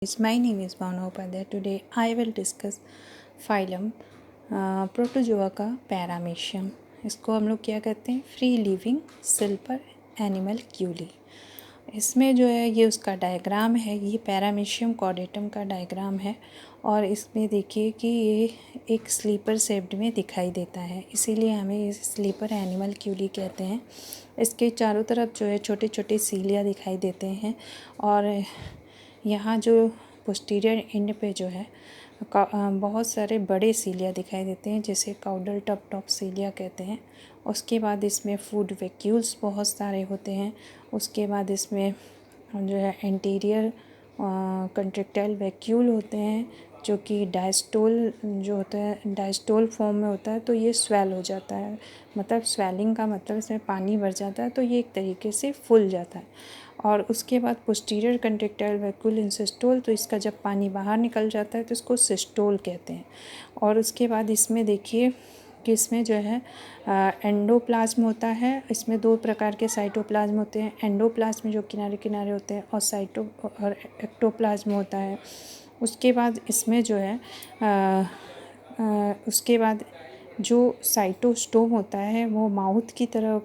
My name is Bhavna Upadhyay. Today I will discuss phylum protozoa का paramecium. इसको हम लोग क्या कहते हैं, फ्री लिविंग सिल्पर एनिमल क्यूली। इसमें जो है ये उसका डायग्राम है, ये पैरामीशियम कॉर्डेटम का डायग्राम है और इसमें देखिए कि ये एक स्लीपर शेप्ड में दिखाई देता है, इसीलिए हमें इस स्लीपर एनिमल क्यूली कहते हैं। इसके चारों तरफ जो है छोटे छोटे सीलिया दिखाई देते हैं और यहाँ जो पोस्टीरियर एंड पे जो है बहुत सारे बड़े सीलिया दिखाई देते हैं, जिसे काउडल टॉप सीलिया कहते हैं। उसके बाद इसमें फूड वैक्यूल्स बहुत सारे होते हैं। उसके बाद इसमें जो है एंटीरियर कंट्रेक्टाइल वैक्यूल होते हैं, जो कि डायस्टोल जो होता है डायस्टोल फॉर्म में होता है, तो ये स्वेल हो जाता है। मतलब स्वेलिंग का मतलब इसमें पानी भर जाता है, तो ये एक तरीके से फूल जाता है। और उसके बाद पोस्टीरियर कंट्रेक्टाइल वैक्यूल इन सिस्टोल, तो इसका जब पानी बाहर निकल जाता है तो इसको सिस्टोल कहते हैं। और उसके बाद इसमें देखिए कि इसमें जो है एंडोप्लाज्म होता है। इसमें दो प्रकार के साइटोप्लाज्म होते हैं, एंडोप्लाज्म जो किनारे किनारे होते हैं और एक्टोप्लाज्म होता है। उसके बाद इसमें जो है उसके बाद जो साइटोस्टोम होता है वो माउथ की तरह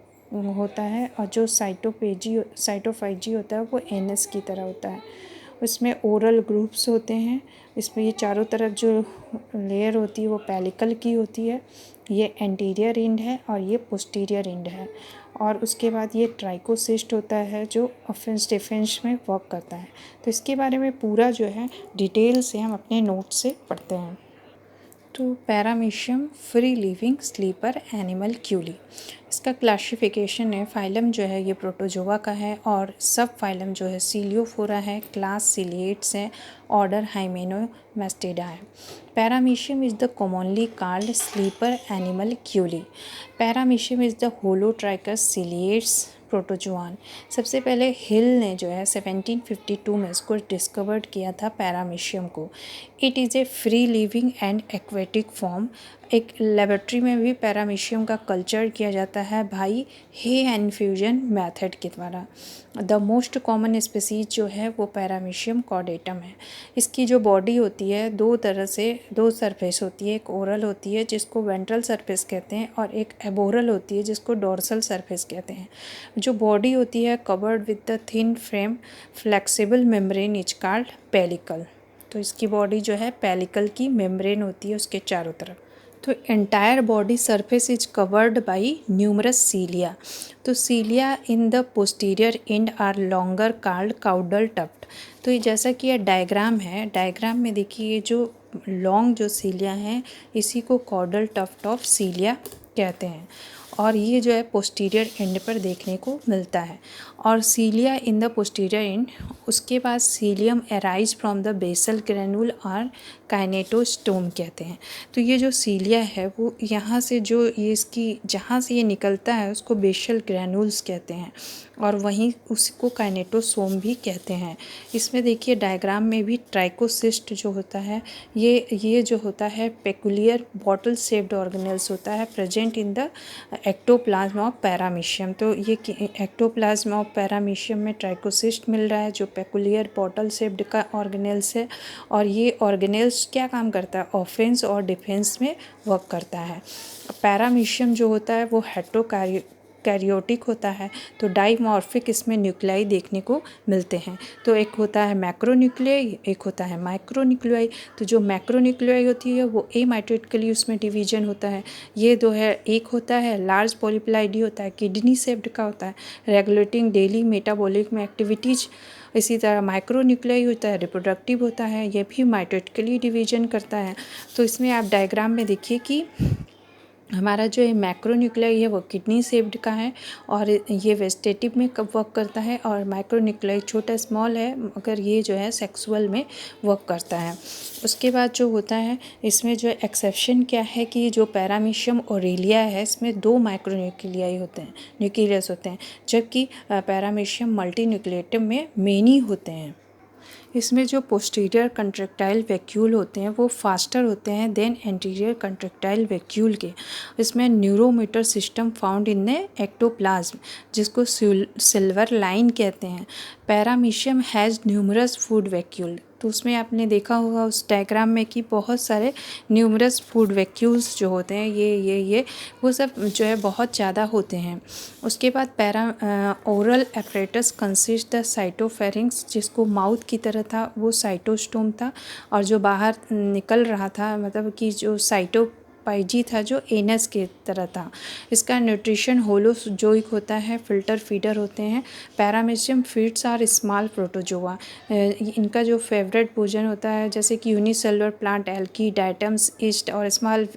होता है, और जो साइटोफाइजी होता है वो एनस की तरह होता है। उसमें ओरल ग्रुप्स होते हैं। इसमें ये चारों तरफ जो लेयर होती है वो पेलिकल की होती है। ये एंटीरियर एंड है और ये पोस्टीरियर एंड है। और उसके बाद ये ट्राइकोसिस्ट होता है जो ऑफेंस डिफेंस में वर्क करता है। तो इसके बारे में पूरा जो है डिटेल से हम अपने नोट से पढ़ते हैं। तो paramecium free living slipper animalcule, इसका क्लासिफिकेशन है। फाइलम जो है ये प्रोटोजोआ का है और सब फाइलम जो है सीलियोफोरा है, क्लास सिलिएट्स है, ऑर्डर हाइमेनोमेस्टिडा है। Paramecium is the commonly called slipper animalcule. Paramecium is the holotrichous ciliates protozoan. सबसे पहले हिल ने जो है 1752 में इसको डिस्कवर्ड किया था पैरामीशियम को। It is a free living and aquatic form. एक लेबोरेटरी में भी पैरामीशियम का कल्चर किया जाता है भाई हे इन्फ्यूजन मेथड के द्वारा। द मोस्ट कॉमन स्पीसीज जो है वो पैरामीशियम कॉर्डेटम है। इसकी जो बॉडी होती है दो सरफेस होती है, एक ओरल होती है जिसको वेंट्रल सरफेस कहते हैं और एक एबोरल होती है जिसको डोर्सल सरफेस कहते हैं। जो बॉडी होती है covered with the thin frame flexible membrane is called pellicle. तो इसकी बॉडी जो है पेलिकल की मेम्ब्रेन होती है उसके चारों तरफ। तो entire body surface is covered by numerous cilia. तो cilia in the posterior end are longer called caudal tuft. तो ये जैसा कि ये डायग्राम है, डायग्राम में देखिए ये जो लॉन्ग जो सीलिया हैं इसी को काउडल टफ्ट ऑफ सीलिया कहते हैं और ये जो है पोस्टीरियर एंड पर देखने को मिलता है। और cilia in the posterior end, उसके बाद cilium arise from the basal granule और काइनेटोस्टोम कहते हैं। तो ये जो सीलिया है वो यहाँ से जो ये इसकी जहाँ से ये निकलता है उसको बेसल ग्रेनुल्स कहते हैं और वहीं उसको काइनेटोसोम भी कहते हैं। इसमें देखिए डायग्राम में भी ट्राइकोसिस्ट जो होता है ये जो होता है पेकुलियर बॉटल शेप्ड ऑर्गेनेल्स होता है present in the ectoplasm of paramecium. तो ये एक्टोप्लाज्म ऑफ पैरामीशियम में ट्राइकोसिस्ट मिल रहा है जो पेकुलियर बॉटल शेप्ड का ऑर्गेनेल्स है और ये ऑर्गेनेल्स क्या काम करता है, ऑफेंस और डिफेंस में वर्क करता है। पैरामीशियम जो होता है वो कैरियोटिक होता है, तो डाइमॉर्फिक इसमें न्यूक्लियाई देखने को मिलते हैं। तो एक होता है मैक्रोन्यूक्लियाई, एक होता है माइक्रोन्यूक्लियाई। तो जो मैक्रोन्यूक्लियाई होती है वो एमाइटोटिकली उसमें डिवीजन होता है। ये दो है, एक होता है लार्ज पॉलीप्लाइडी होता है, किडनी शेप्ड का होता है, रेगुलेटिंग डेली मेटाबॉलिक में एक्टिविटीज। इसी तरह माइक्रोन्यूक्लियाई होता है, रिप्रोडक्टिव होता है, ये भी माइटोटिकली डिवीजन करता है। तो इसमें आप डायग्राम में देखिए कि हमारा जो मैक्रोन्यूक्लियाई है वो किडनी शेप्ड का है और ये वेजिटेटिव में कब वर्क करता है और माइक्रोन्यूक्लियाई छोटा स्मॉल है मगर ये जो है सेक्सुअल में वर्क करता है। उसके बाद जो होता है इसमें जो एक्सेप्शन क्या है कि जो पैरामीशियम ओरेलिया है इसमें 2 माइक्रोन्यूक्लियाई होते हैं, न्यूक्लियस होते हैं, जबकि पैरामीशियम मल्टीन्यूक्लिएटिव में मेनी होते हैं। इसमें जो पोस्टीरियर कंट्रेक्टाइल वैक्यूल होते हैं वो फास्टर होते हैं देन एंटीरियर कंट्रेक्टाइल वैक्यूल के। इसमें neuromotor system found in the ectoplasm जिसको सिल्वर लाइन कहते हैं। Paramecium has numerous food vacuole. तो उसमें आपने देखा होगा उस डायग्राम में कि बहुत सारे न्यूमरस फूड वैक्यूल्स जो होते हैं ये वो सब जो है बहुत ज़्यादा होते हैं। उसके बाद ओरल एपरेटस कंसिस्ट द साइटोफेरिंग्स, जिसको माउथ की तरह था वो साइटोस्टोम था, और जो बाहर निकल रहा था मतलब कि जो साइटोपाइजी था जो एनस की तरह था। इसका न्यूट्रिशन होलोजोइक होता है, फिल्टर फीडर होते हैं। Paramecium feeds are small protozoa. इनका जो फेवरेट भोजन होता है जैसे कि unicellular plant algae, diatoms, yeast और small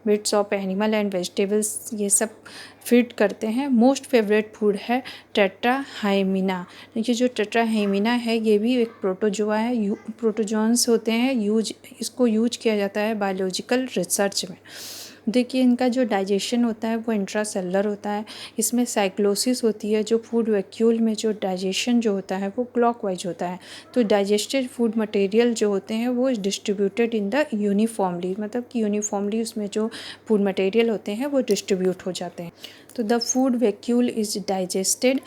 bits of animal and vegetables, ये सब फीड करते हैं। मोस्ट फेवरेट फूड है टेट्राहाइमिना। ये जो टेट्राहाइमिना है ये भी एक प्रोटोजोआ है। प्रोटोजोन्स होते हैं, इसको यूज किया जाता है बायोलॉजिकल रिसर्च में। देखिए इनका जो डाइजेशन होता है वो इंट्रासेलुलर होता है। इसमें साइक्लोसिस होती है। जो फूड वैक्यूल में जो डाइजेशन जो होता है वो क्लॉकवाइज होता है। तो डाइजेस्टेड फूड मटेरियल जो होते हैं वो डिस्ट्रीब्यूटेड इन द यूनिफॉर्मली, मतलब कि यूनिफॉर्मली उसमें जो फूड मटेरियल होते हैं वो डिस्ट्रीब्यूट हो जाते हैं। तो the food vacuole is digested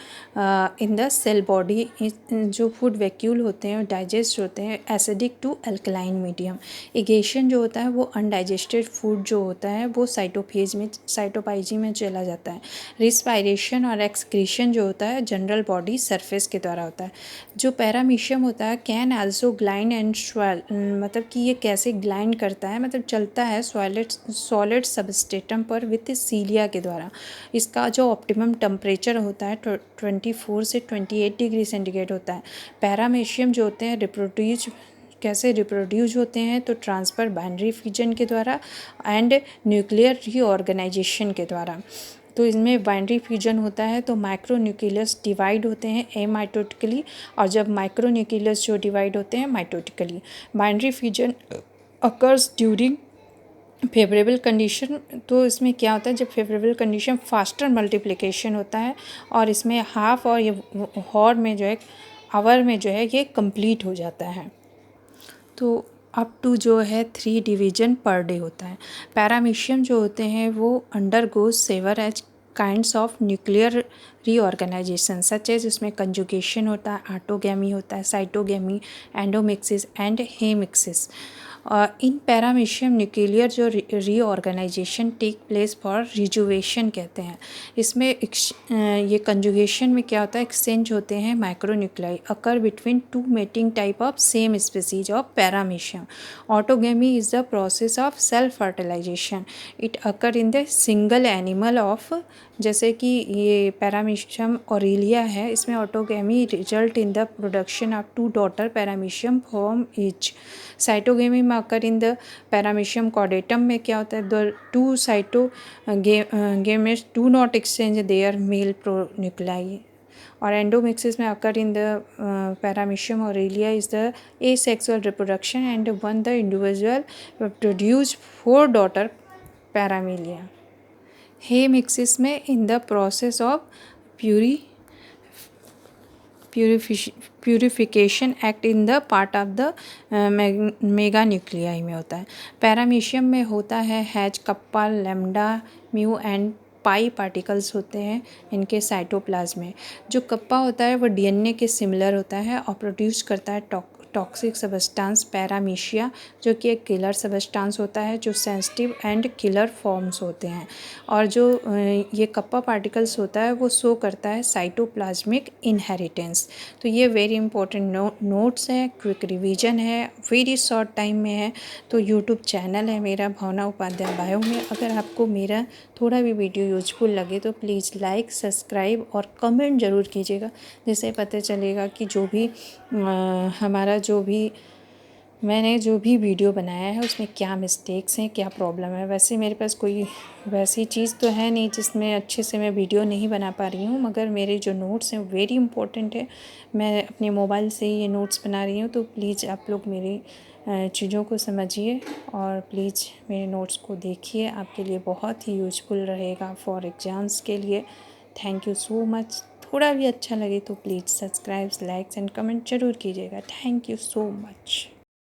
in the cell body. जो फूड वैक्यूल होते हैं डाइजेस्ट होते हैं acidic to alkaline medium. Egestion जो होता है वो अनडाइजेस्टेड फूड जो होता है वो साइटोपाइजी में चला जाता है। रिस्पायरेशन और एक्सक्रीशन जो होता है जनरल बॉडी सरफेस के द्वारा होता है। जो पैरामीशियम होता है कैन आल्सो ग्लाइंड एंड स्वेल, मतलब कि ये कैसे ग्लाइंड करता है, मतलब चलता है सॉलिड सबस्टेटम पर विथ सीलिया के द्वारा। इसका जो ऑप्टिमम टेम्परेचर होता है 24 से 28 डिग्री सेंटीग्रेड होता है। पैरामीशियम जो होते हैं कैसे रिप्रोड्यूस होते हैं तो ट्रांसफर बाइनरी फ्यूजन के द्वारा एंड न्यूक्लियर रीऑर्गेनाइजेशन के द्वारा। तो इसमें बाइनरी फ्यूजन होता है तो माइक्रोन्यूक्लियस डिवाइड होते हैं एमाइटोटिकली, और जब माइक्रोन्यूक्लियस जो डिवाइड होते हैं mitotically. Binary fusion occurs during favourable condition. तो इसमें क्या होता है जब फेवरेबल कंडीशन फास्टर मल्टीप्लिकेशन होता है, और इसमें हाफ और ये हॉर में जो है आवर में जो है ये कंप्लीट हो जाता है। तो अप टू जो है 3 डिवीजन पर डे होता है। पैरामीशियम जो होते हैं वो undergoes several kinds of nuclear reorganisation such as, इसमें कंजुगेशन होता है, ऑटोगैमी होता है, cytogamy, endomixis and hemixis. In paramecium nuclear जो reorganisation take place for rejuvenation कहते हैं। इसमें ये कंजुगेशन में क्या होता है एक्सचेंज होते हैं micronuclei occur between two mating type of same species of paramecium. Autogamy is the process of self fertilization. It occur in the single animal of, जैसे कि ये पैरामीशियम ऑरेलिया है, इसमें autogamy result in the production of 2 daughter paramecium from each. Cytogamy में occur in the paramecium कॉर्डेटम में क्या होता है the 2 cytogametes do not exchange their male pronuclei. और एंडोमिक्सिस में occur in the paramecium aurelia is the asexual reproduction and one the individual produce 4 daughter paramecia. Hemixis में in the process of purification act in the part of the mega nuclei में होता है। Paramecium में होता है has, kappa, lambda, mu and pi particles होते हैं इनके साइटोप्लाज्म में। जो कप्पा होता है वो डीएनए के सिमिलर होता है और प्रोड्यूस करता है टॉक्सिक सबस्टांस पैरामीशिया, जो कि एक किलर सबस्टांस होता है जो सेंसिटिव एंड किलर फॉर्म्स होते हैं। और जो ये कप्पा पार्टिकल्स होता है वो शो करता है साइटोप्लाज्मिक इनहेरिटेंस। तो ये वेरी इंपॉर्टेंट नोट्स है, क्विक रिवीजन है, वेरी शॉर्ट टाइम में है। तो यूट्यूब चैनल है मेरा भावना उपाध्याय बायो में। अगर आपको मेरा थोड़ा भी वीडियो यूजफुल लगे तो प्लीज़ लाइक, सब्सक्राइब और कमेंट ज़रूर कीजिएगा, जिससे पता चलेगा कि जो भी मैंने जो भी वीडियो बनाया है उसमें क्या मिस्टेक्स हैं, क्या प्रॉब्लम है। वैसे मेरे पास कोई वैसी चीज़ तो है नहीं जिसमें अच्छे से मैं वीडियो नहीं बना पा रही हूँ, मगर मेरे जो नोट्स हैं वेरी इंपॉर्टेंट है। मैं अपने मोबाइल से ही ये नोट्स बना रही हूँ, तो प्लीज़ आप लोग मेरी चीज़ों को समझिए और प्लीज़ मेरे नोट्स को देखिए। आपके लिए बहुत ही यूजफुल रहेगा फॉर एग्ज़ाम्स के लिए। Thank you so much. थोड़ा भी अच्छा लगे तो please subscribe, likes and comment ज़रूर कीजिएगा। Thank you so much.